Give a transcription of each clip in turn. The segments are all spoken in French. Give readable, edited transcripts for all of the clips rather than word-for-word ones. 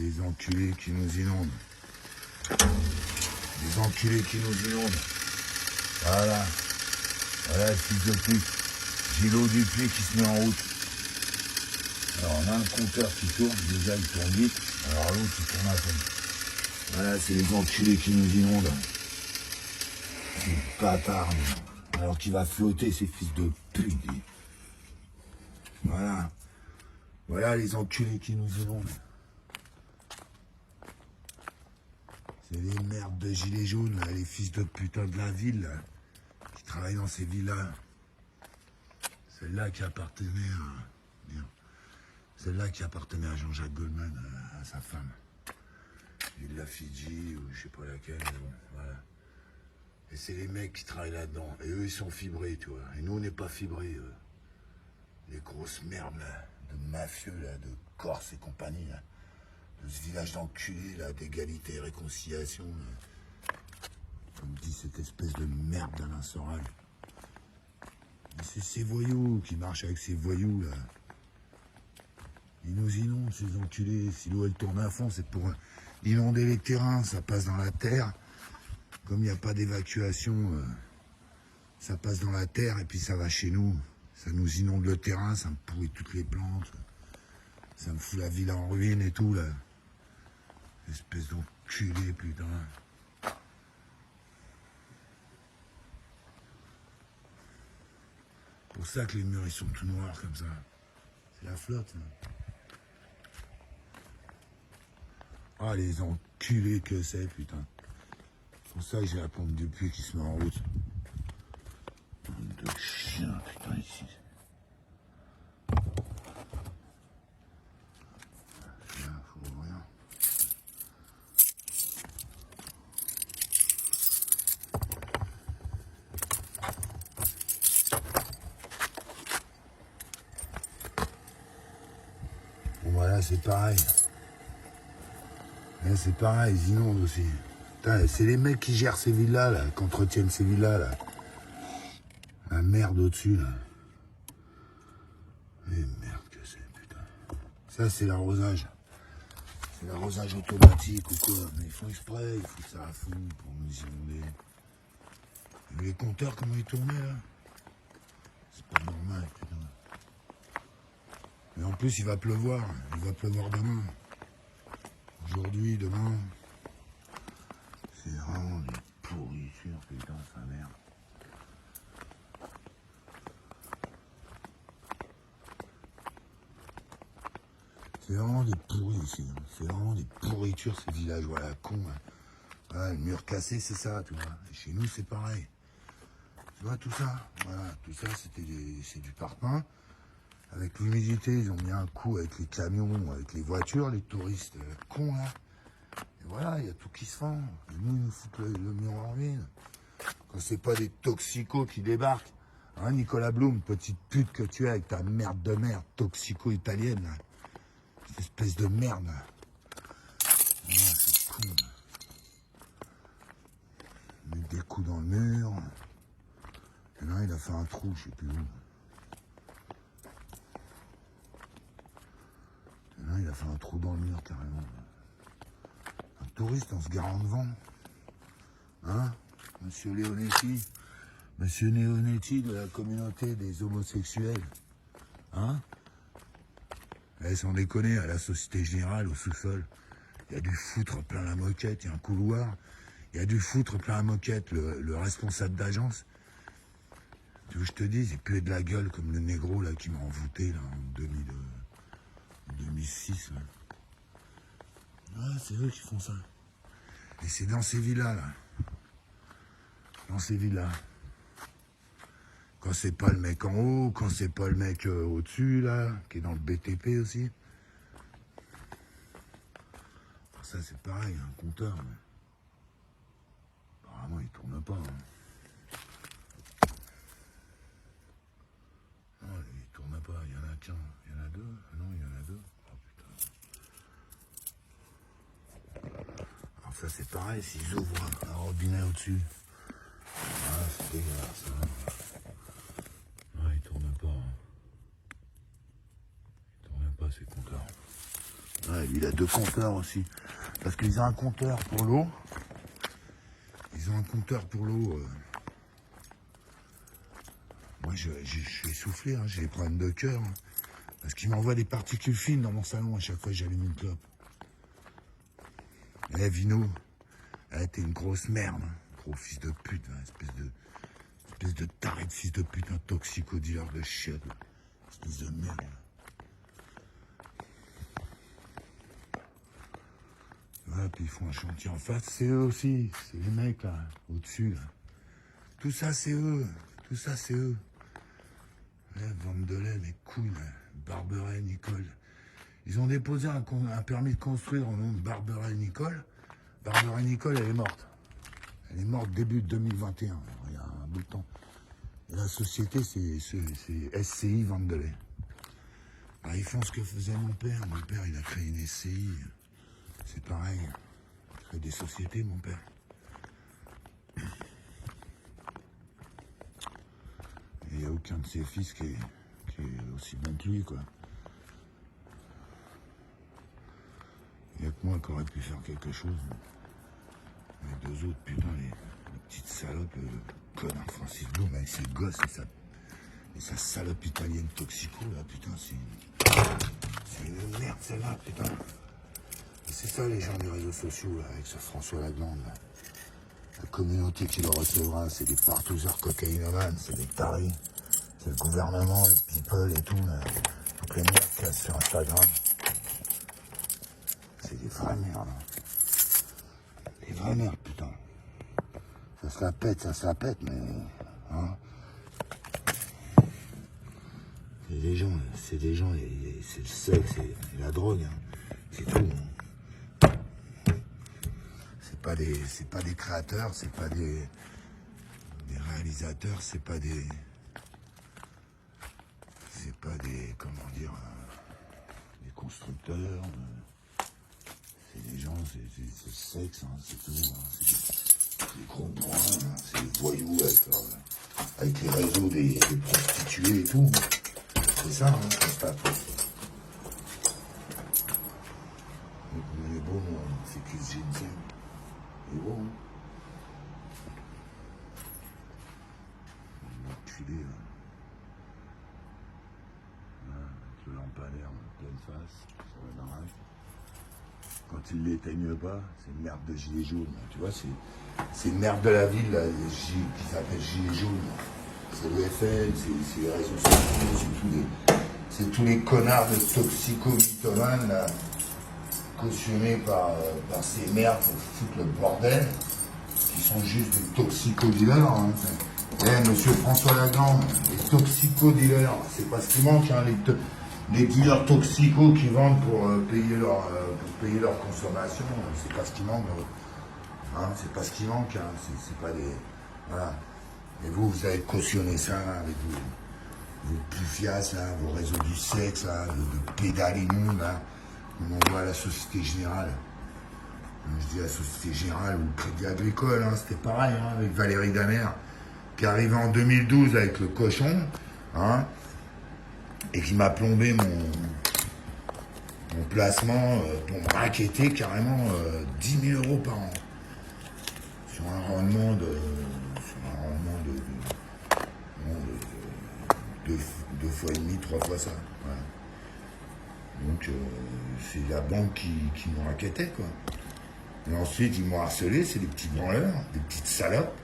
les enculés qui nous inondent. Les enculés qui nous inondent. Voilà. Voilà le fils de pute. Gilot Dupuis qui se met en route. Alors on a un compteur qui tourne, déjà il tourne vite. Alors l'autre il tourne à fond. Voilà, c'est les enculés qui nous inondent. C'est bâtard. Alors qu'il va flotter ces fils de pute. Voilà. Voilà les enculés qui nous inondent. C'est les merdes de gilets jaunes, là, les fils de putain de la ville, là, qui travaillent dans ces villas. Celle-là qui appartenait à... Celle-là qui appartenait à Jean-Jacques Goldman, à sa femme. L'île de la Fidji, ou je sais pas laquelle, mais bon, voilà. Et c'est les mecs qui travaillent là-dedans. Et eux, ils sont fibrés, tu vois. Et nous, on n'est pas fibrés. Les grosses merdes, là, de mafieux, là, de Corse et compagnie, là. De ce village d'enculés, là, d'égalité et réconciliation, là. Comme dit cette espèce de merde d'Alain Soral. Et c'est ces voyous qui marchent avec ces voyous, là. Ils nous inondent, ces enculés. Si l'eau, elle tourne à fond, c'est pour inonder les terrains. Ça passe dans la terre. Comme il n'y a pas d'évacuation, ça passe dans la terre et puis ça va chez nous. Ça nous inonde le terrain, ça me pourrit toutes les plantes. Ça me fout la ville en ruine et tout, là. Espèce d'enculé, putain. C'est pour ça que les murs, ils sont tout noirs comme ça. C'est la flotte, là. Ah, les enculés que c'est, putain. C'est pour ça que j'ai la pompe du puits qui se met en route. Bande de chiens, putain, ici. Là, faut ouvrir. Bon, voilà, c'est pareil. Là, c'est pareil, ils inondent aussi. C'est les mecs qui gèrent ces villas, là, qui entretiennent ces villas, là. La merde au-dessus, là. Et merde que c'est, putain. Ça, c'est l'arrosage. C'est l'arrosage automatique ou quoi. Mais ils font exprès, ils foutent ça à fond pour nous inonder. Et les compteurs, comment ils tournaient, là? C'est pas normal, putain. Et en plus, il va pleuvoir. Il va pleuvoir demain. Aujourd'hui, demain. C'est vraiment des pourritures, putain, sa merde. C'est vraiment des pourris ici. C'est vraiment des pourritures, ces villages, voilà, cons. Voilà, le mur cassé, c'est ça, tu vois. Et chez nous, c'est pareil. Tu vois, tout ça, voilà, tout ça, c'est du parpaing. Avec l'humidité, ils ont mis un coup avec les camions, avec les voitures, les touristes cons, là. Et voilà, il y a tout qui se fend. Et nous, ils nous foutent le mur en ruine. Quand c'est pas des toxicos qui débarquent. Hein, Nicolas Blum, petite pute que tu es avec ta merde de merde, toxico-italienne, là. Cette espèce de merde. Ah, c'est con. Il met des coups dans le mur. Et là, il a fait un trou, je sais plus où. Et là, il a fait un trou dans le mur, carrément. Un touriste en se garant devant. Hein, Monsieur Leonetti. Monsieur Leonetti de la communauté des homosexuels. Hein? Eh, sans déconner, à la Société Générale, au sous-sol, il y a du foutre plein la moquette, il y a un couloir, il y a du foutre plein la moquette, le responsable d'agence. Tu veux que je te dise, il puait de la gueule comme le négro là qui m'a envoûté là, en 2006. Là. Ah, c'est eux qui font ça. Et c'est dans ces villas là. Dans ces villas. Quand c'est pas le mec en haut, quand c'est pas le mec au-dessus, là, qui est dans le BTP aussi. Ça, c'est pareil, un compteur. Mais... apparemment, il tourne pas. Hein. Non, il tourne pas. Il y en a qu'un. Il y en a deux. Non, il y en a deux. Oh, putain. Alors ça, c'est pareil, s'ils ouvrent un robinet au-dessus. Ah, c'est dégueulasse, hein. Ces compteurs. Ouais, Ouais, il a 2 compteurs aussi. Parce qu'ils ont un compteur pour l'eau. Ils ont un compteur pour l'eau. Moi, je suis essoufflé, hein, j'ai des problèmes de cœur. Hein, parce qu'ils m'envoient des particules fines dans mon salon à chaque fois que j'allume une clope. Eh, Vino, t'es une grosse merde. Hein, gros fils de pute, hein, espèce de taré de fils de pute, un toxico-dealer de chiottes. Espèce de merde. Voilà, puis ils font un chantier en face, c'est eux aussi, c'est les mecs là, au-dessus. Là. Tout ça c'est eux, tout ça c'est eux. Ouais, vente de lait, mes couilles, là. Barberet, Nicole. Ils ont déposé un permis de construire au nom de Barberet Nicole. Barberet Nicole, elle est morte. Elle est morte début 2021, il y a un bout de temps. Et la société, c'est SCI Vente de lait. Alors, ils font ce que faisait mon père. Mon père, il a créé une SCI. C'est pareil. Il crée des sociétés, mon père. Il n'y a aucun de ses fils qui est aussi bon que lui, quoi. Il n'y a que moi qui aurait pu faire quelque chose. Les 2 autres, putain, les petites salopes, connard Francis Blum avec ses gosses et sa salope italienne toxico, là, putain, c'est une merde, celle-là, putain. Et c'est ça, les gens des réseaux sociaux, là, avec ce François Laglande, là. La communauté qui le recevra, c'est des partouzeurs cocaïnomanes, c'est des tarés. C'est le gouvernement, les people et tout, là. Toutes les merdes qu'il y a sur Instagram. C'est des vraies merdes. Hein. Des vraies merdes, putain. Ça se la pète, mais... Hein. C'est des gens, c'est le sexe et la drogue, hein. C'est tout. Hein. C'est pas des créateurs, c'est pas des réalisateurs, c'est pas des, comment dire, des constructeurs. C'est des gens, c'est le sexe, hein, c'est tout. Hein, c'est des gros points, hein, c'est des voyous avec les réseaux des prostituées et tout. C'est ça, hein, ça se tape. Il est beau, mon Fecus Ginseng. Il est beau, hein. Enculé, là. Voilà, avec le lampadaire en pleine face, sur la baraque. Quand il l'éteigne pas, c'est une merde de gilet jaune. Tu vois, c'est une merde de la ville là, qui s'appelle gilet jaune. C'est le FN, c'est les réseaux sociaux, c'est tous les connards de toxico-mythomanes là, cautionnés par ces merdes pour foutre le bordel, qui sont juste des toxico-dealers. Hein. Monsieur François Laglande, les toxico-dealers, c'est pas ce qui manque, hein, les dealers toxicos qui vendent pour payer leur consommation, c'est pas ce qui manque. Hein, c'est pas ce qui manque, hein, c'est pas des... Voilà. Et vous avez cautionné ça là, avec vos pufias, là, vos réseaux du sexe, là, de pédales immondes, là, comme on voit à la Société Générale. Je dis la Société Générale ou le Crédit Agricole, hein, c'était pareil, hein, avec Valérie Damer, qui est arrivée en 2012 avec le cochon, hein, et qui m'a plombé mon placement pour me raqueter carrément 10 000 € par an. Sur un rendement de 2 fois et demi, 3 fois ça. Voilà. Donc c'est la banque qui nous raquettait, quoi. Et ensuite ils m'ont harcelé, c'est des petits branleurs, des petites salopes,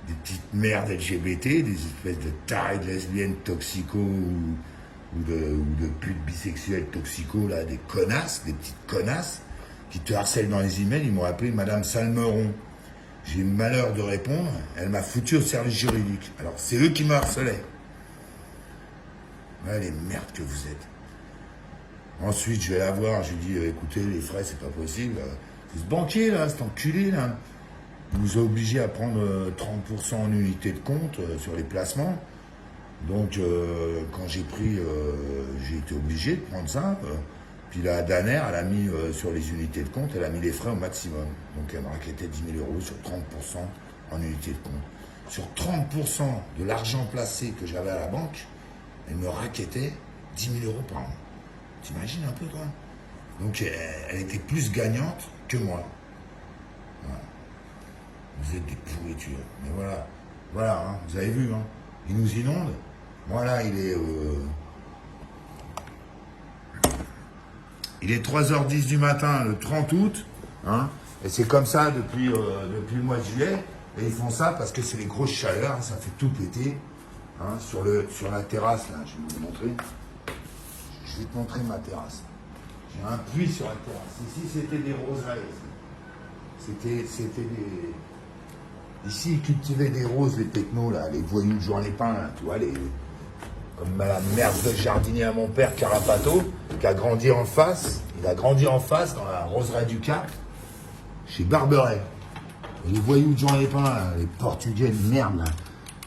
des petites merdes LGBT, des espèces de tarés de lesbiennes toxico ou de putes bisexuelles toxico, là, des connasses, des petites connasses, qui te harcèlent dans les emails. Ils m'ont appelé Madame Salmeron. J'ai eu le malheur de répondre, elle m'a foutu au service juridique. Alors c'est eux qui me harcelaient. Ouais, les merdes que vous êtes. Ensuite, je vais la voir, je lui dis, écoutez, les frais, c'est pas possible. C'est ce banquier, là, cet enculé, là. Il nous a obligés à prendre 30% en unité de compte sur les placements. Donc, quand j'ai pris, j'ai été obligé de prendre ça. Puis la Daner, elle a mis sur les unités de compte, elle a mis les frais au maximum. Donc, elle me raquettait 10 000 € sur 30% en unité de compte. Sur 30% de l'argent placé que j'avais à la banque, elle me raquettait 10 000 € par an. T'imagines un peu, toi? Donc elle était plus gagnante que moi. Voilà. Vous êtes des pourritures. Mais voilà. Voilà, hein, vous avez vu, hein. Il nous inonde. Voilà, il est 3h10 du matin, le 30 août. Hein, et c'est comme ça depuis le mois de juillet. Et ils font ça parce que c'est les grosses chaleurs, ça fait tout péter. Hein, sur la terrasse, là, je vais vous montrer. Je vais te montrer ma terrasse. J'ai un puits sur la terrasse. Ici, c'était des roserailles. C'était des... Ici, ils cultivaient des roses, les technos, là, les voyous de Jean Lépin, là, tu vois, comme la merde de jardinier à mon père, Carapato, qui a grandi en face. Il a grandi en face, dans la roseraie du Cap, chez Barberet. Et les voyous de Jean Lépin, là, les Portugais de merde, là,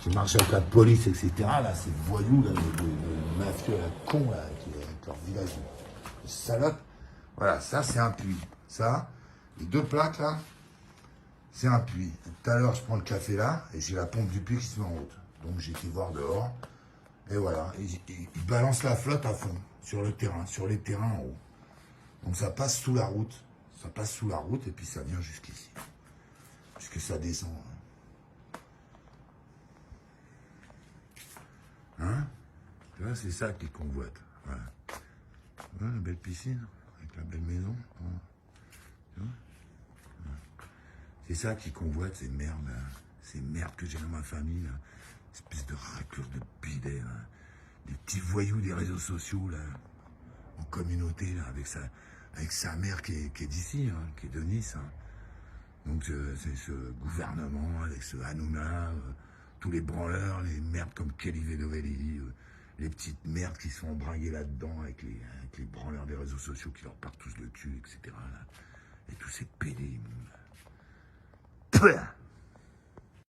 qui marchent avec la police, etc., là, ces voyous, là, les mafieux, la con, là, qui est avec leur village, les salopes. Voilà, ça, c'est un puits. Ça, les deux plaques, là, c'est un puits. Tout à l'heure, je prends le café là, et j'ai la pompe du puits qui se met en route. Donc, j'ai été voir dehors. Et voilà, ils balancent la flotte à fond, sur le terrain, sur les terrains en haut. Donc, ça passe sous la route. Ça passe sous la route, et puis ça vient jusqu'ici. Puisque ça descend. Hein? Tu vois, c'est ça qu'ils convoitent. Voilà. Voilà, la belle piscine, avec la belle maison. Voilà. Tu vois? C'est ça qui convoite, ces merdes, là. Ces merdes que j'ai dans ma famille, là. Espèce de raclure de bidet, là. Des petits voyous des réseaux sociaux, là. En communauté, là, avec sa mère qui est d'ici, hein, qui est de Nice. Hein. Donc c'est ce gouvernement, avec ce Hanouna, tous les branleurs, les merdes comme Kelly Vedovelli, les petites merdes qui sont embringuées là-dedans avec les branleurs des réseaux sociaux qui leur partent tous le cul, etc. Là. Et tous ces pédés immondes. Pouah.